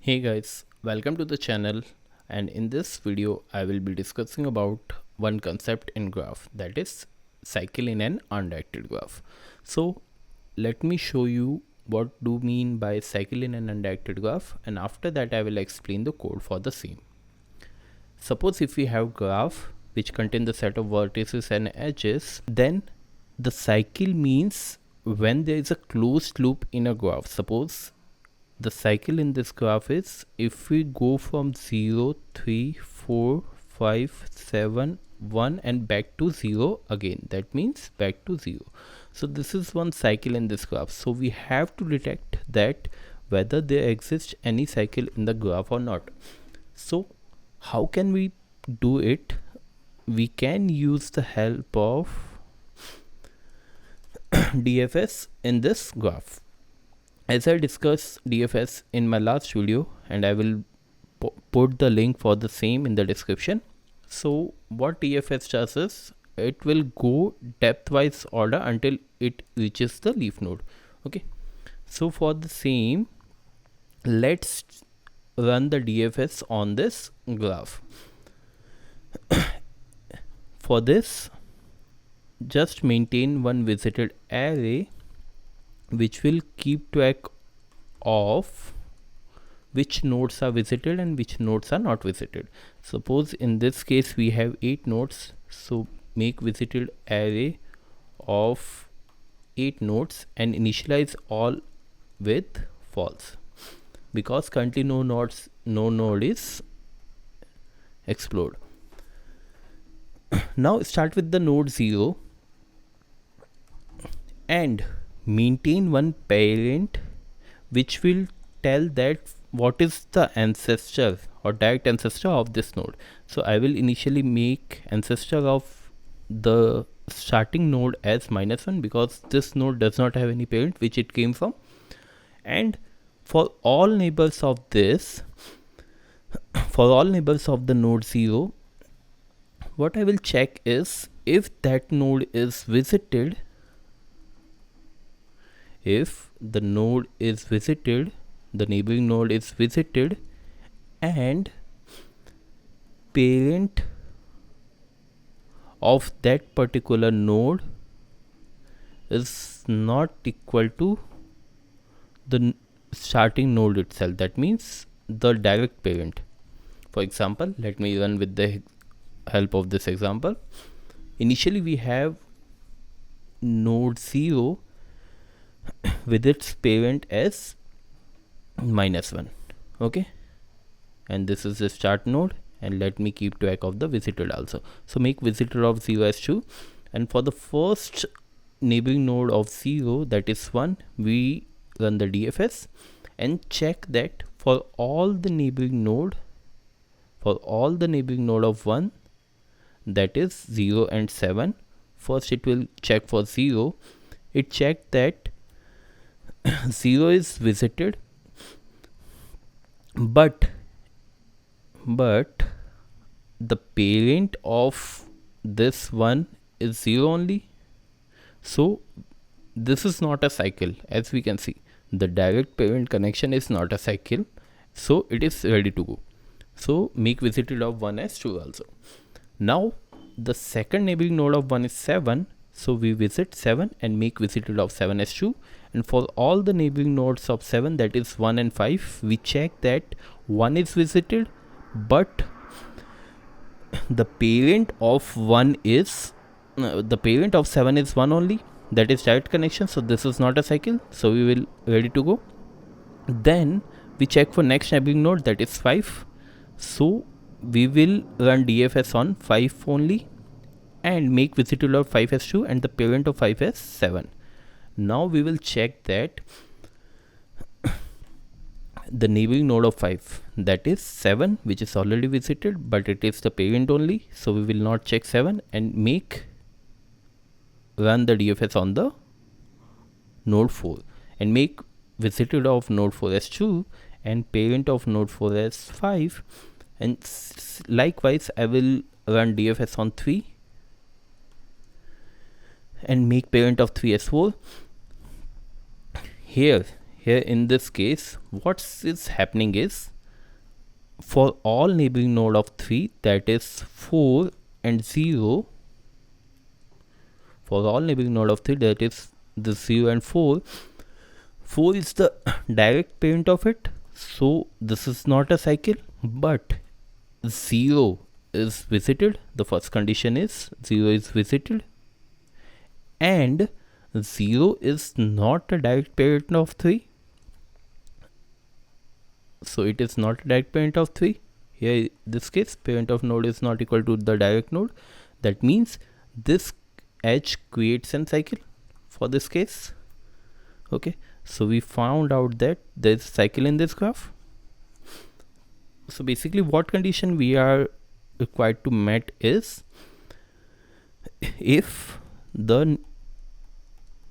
Hey guys, welcome to the channel, and in this video I will be discussing about one concept in graph, that is cycle in an undirected graph. So let me show you what do mean by cycle in an undirected graph, and after that I will explain the code for the same. Suppose if we have graph which contain the set of vertices and edges, then the cycle means when there is a closed loop in a graph. Suppose the cycle in this graph is if we go from 0, 3, 4, 5, 7, 1 and back to 0 again, that means back to 0. So this is one cycle in this graph. So we have to detect that whether there exists any cycle in the graph or not. So how can we do it? We can use the help of DFS in this graph. As I discussed DFS in my last video, and I will put the link for the same in the description. So what DFS does is it will go depth-wise order until it reaches the leaf node. Okay, so for the same, let's run the DFS on this graph. For this, just maintain one visited array which will keep track of which nodes are visited and which nodes are not visited. Suppose in this case we have 8 nodes, so make visited array of 8 nodes and initialize all with false, because currently no node is explored. Now start with the node 0 and maintain one parent which will tell that what is the ancestor or direct ancestor of this node. So I will initially make ancestor of the starting node as -1 because this node does not have any parent which it came from. And for all neighbors of this, for all neighbors of the node 0, what I will check is if that node is visited. If the node is visited, the neighboring node is visited and parent of that particular node is not equal to the starting node itself, that means the direct parent. For example, let me run with the help of this example. Initially we have node 0 with its parent as -1. Okay, and this is the start node, and let me keep track of the visited also. So make visited of 0 as 2, and for the first neighboring node of 0, that is 1, we run the DFS and check that for all the neighboring node of 1, that is 0 and 7, first it will check for 0. It checked that 0 is visited, but the parent of this one is 0 only. So this is not a cycle. As we can see, the direct parent connection is not a cycle, so it is ready to go. So make visited of 1 as 2 also. Now the second neighboring node of 1 is 7, so we visit 7 and make visited of 7 as 2. And for all the neighboring nodes of 7, that is 1 and 5, we check that 1 is visited, but the parent of 1 is the parent of 7 is 1 only, that is direct connection, so this is not a cycle, so we will ready to go. Then we check for next neighboring node, that is 5, so we will run DFS on 5 only and make visited of 5 as 2 and the parent of 5 as 7. Now we will check that the neighboring node of 5, that is 7, which is already visited, but it is the parent only, so we will not check 7 and run the DFS on the node 4 and make visited of node 4 as 2 and parent of node 4 as 5, and likewise I will run DFS on 3 and make parent of 3 as 4. Here in this case, what is happening is for all neighboring node of 3, that is 4 and 0, for all neighboring node of 3, that is the 0 and 4, 4 is the direct parent of it, so this is not a cycle. But 0 is visited, the first condition is 0 is visited, and 0 is not a direct parent of 3, so it is not a direct parent of 3. Here in this case, parent of node is not equal to the direct node. That means this edge creates a cycle for this case. Okay, so we found out that there is a cycle in this graph. So basically what condition we are required to meet is, if the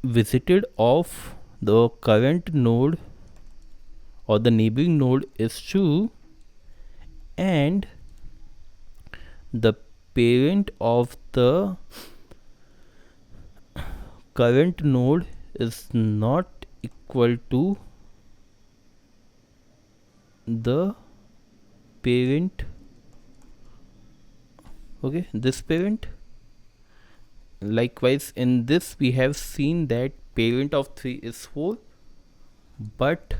visited of the current node or the neighboring node is true, and the parent of the current node is not equal to the parent, okay, this parent. Likewise, in this we have seen that parent of 3 is 4, but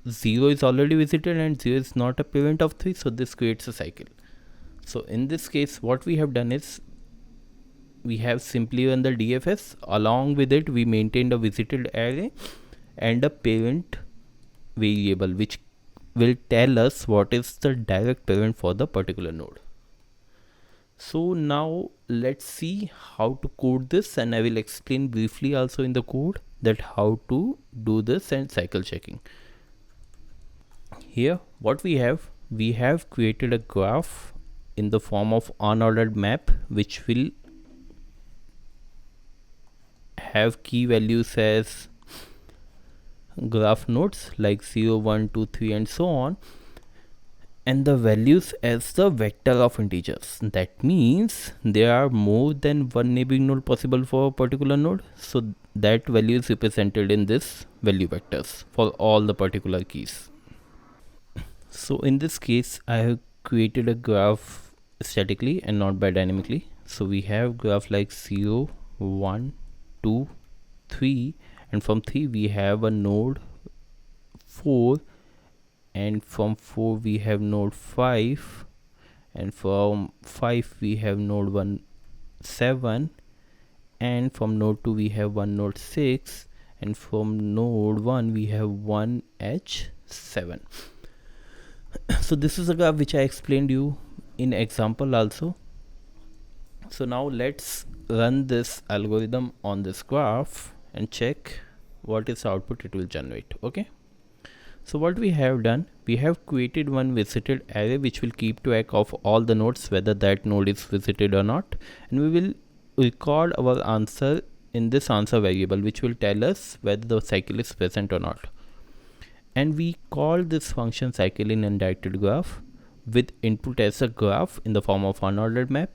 0 is already visited and 0 is not a parent of 3, so this creates a cycle. So in this case what we have done is, we have simply run the DFS. Along with it, we maintained a visited array and a parent variable which will tell us what is the direct parent for the particular node. So now let's see how to code this, and I will explain briefly also in the code that how to do this and cycle checking. Here what we have created a graph in the form of unordered map, which will have key values as graph nodes like 0, 1, 2, 3 and so on, and the values as the vector of integers. That means there are more than one neighboring node possible for a particular node, so that value is represented in this value vectors for all the particular keys. So in this case I have created a graph statically and not by dynamically. So we have graph like 0, 1, 2, 3, and from 3 we have a node 4, and from 4 we have node 5, and from 5 we have node 1, 7, and from node 2 we have one node 6, and from node 1 we have 1 h 7. So this is a graph which I explained you in example also. So now let's run this algorithm on this graph and check what is the output it will generate. Okay, so what we have done, we have created one visited array which will keep track of all the nodes, whether that node is visited or not, and we will record our answer in this answer variable, which will tell us whether the cycle is present or not. And we call this function cycle in undirected graph with input as a graph in the form of unordered map,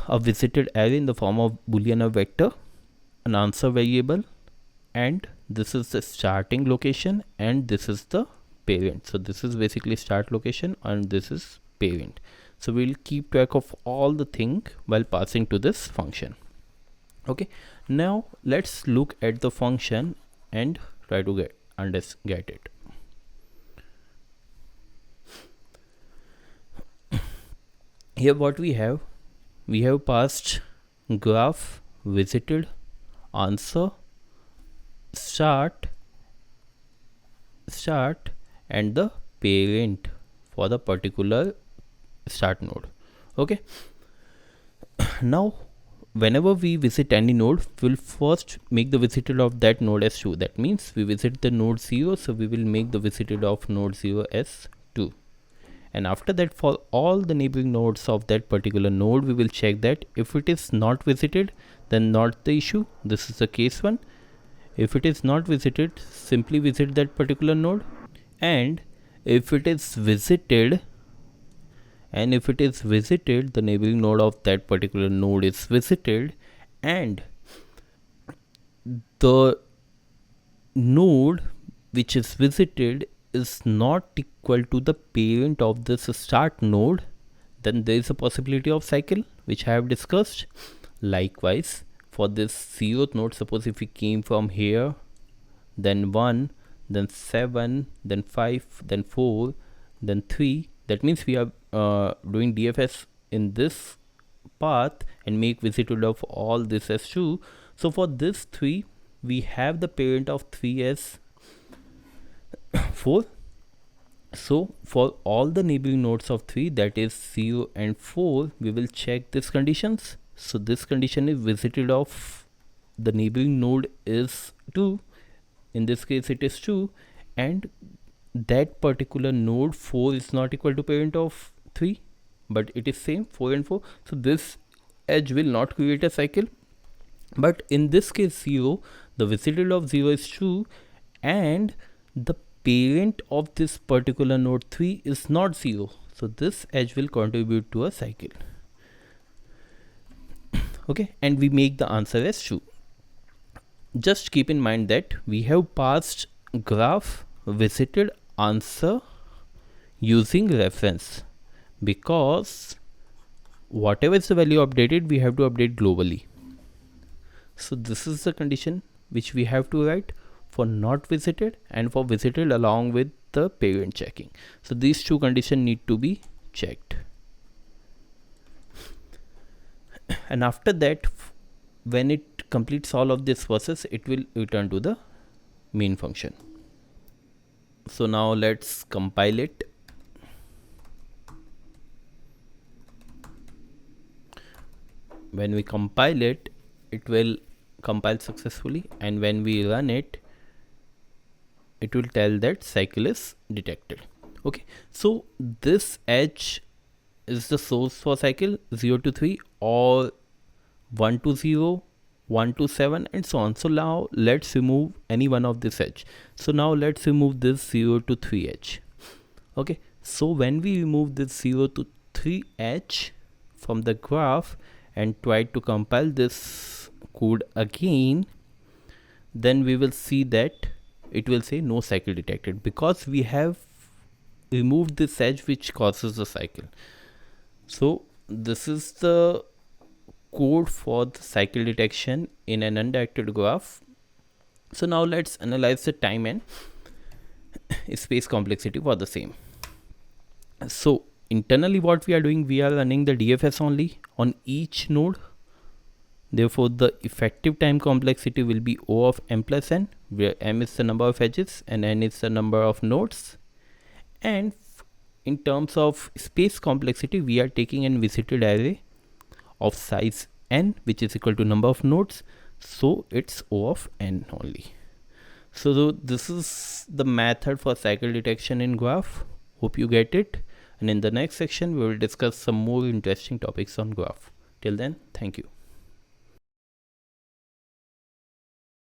a visited array in the form of boolean or vector, an answer variable, and this is the starting location and this is the parent. So this is basically start location and this is parent. So we'll keep track of all the thing while passing to this function. Okay, now let's look at the function and try to get it. Here what we have passed graph, visited, answer, start and the parent for the particular start node. Okay, now whenever we visit any node, we'll first make the visited of that node as 2. That means we visit the node 0, so we will make the visited of node 0 as 2. And after that, for all the neighboring nodes of that particular node, we will check that if it is not visited, then not the issue. This is the case 1. If it is not visited, simply visit that particular node. And if it is visited, the neighboring node of that particular node is visited, and the node which is visited is not equal to the parent of this start node, then there is a possibility of cycle, which I have discussed. Likewise, for this 0th node, suppose if we came from here, then 1, then 7, then 5, then 4, then 3, that means we are doing DFS in this path and make visited of all this as 2. So for this 3, we have the parent of 3 as 4. So for all the neighboring nodes of 3, that is 0 and 4, we will check these conditions. So this condition is visited of the neighboring node is 2. In this case it is 2, and that particular node 4 is not equal to parent of 3, but it is same 4 and 4. So this edge will not create a cycle. But in this case 0, the visited of 0 is 2, and the parent of this particular node 3 is not 0. So this edge will contribute to a cycle. Okay, and we make the answer as 2. Just keep in mind that we have passed graph visited answer using reference, because whatever is the value updated, we have to update globally. So this is the condition which we have to write for not visited and for visited along with the parent checking. So these two conditions need to be checked. And after that, when it completes all of this process, it will return to the main function. So now let's compile it. When we compile it, it will compile successfully, and when we run it, it will tell that cycle is detected. Okay, so this edge is the source for cycle 0 to 3 or 1 to 0, 1 to 7, and so on. So now let's remove any one of this edge. So now let's remove this 0 to 3 edge. Okay, so when we remove this 0 to 3 edge from the graph and try to compile this code again, then we will see that it will say no cycle detected, because we have removed this edge which causes the cycle. So this is the code for the cycle detection in an undirected graph. So now let's analyze the time and space complexity for the same. So internally what we are doing, we are running the DFS only on each node. Therefore the effective time complexity will be O of m plus n, where m is the number of edges and n is the number of nodes. And in terms of space complexity, we are taking an visited array of size n, which is equal to number of nodes, so it's O of n only. So this is the method for cycle detection in graph. Hope you get it, and in the next section we will discuss some more interesting topics on graph. Till then, thank you.